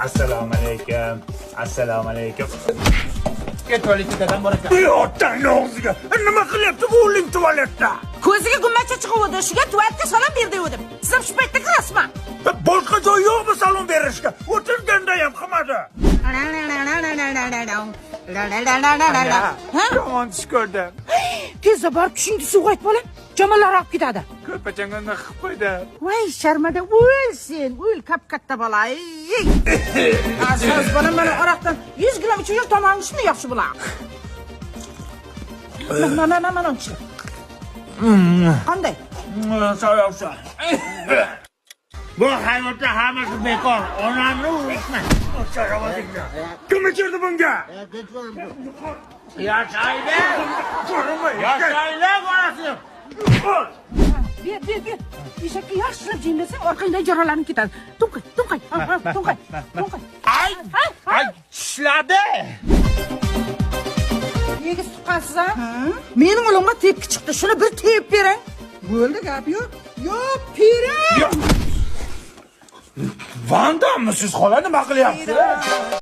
Assalomu alaykum. Assalomu alaykum. Tuvaletga dadam bor ekan. Otangni og'ziga. Nima qilyapti bu o'g'ling tualetda? Ko'ziga gummacha chiquvdi, shuga tualetga salom ber degandim. Siz ham shu paytda kirasizmi? Boshqa joy yo'qmi salom berishga? O'tirganda ham qilmadi. Yomon tush ko'rdim. Tezda borib tushingni suvga ayt bolam. Jamolar olib ketadi. Ko'pachangni qilib qo'ydi. Voy, sharmada o'lsin. O'l kap-katta bola. Aziz bolam mana aroqdan 100 gram ichib tomog'ing shunday yaxshi bo'ladi. Mana ichdi. Qanday? So'yavsa. Bu hayotda hammasi bekor. Onamni urishman. O'charavodinglar. Kim ichirdi bunga? Yashaydi. Yashaydi bolasi. Ber. Eshakka yaxshilab jemlasang, orqangdan jaralanib ketadi. To'nqay. Ay, ishladi. Nega suqqansiz a? Mening o'limga tepki chiqdi. Shuni bir tepib bering. Bo'ldi, gap yo'q. Yo'q, pirim. Vandammi siz xola nima qilyapsiz?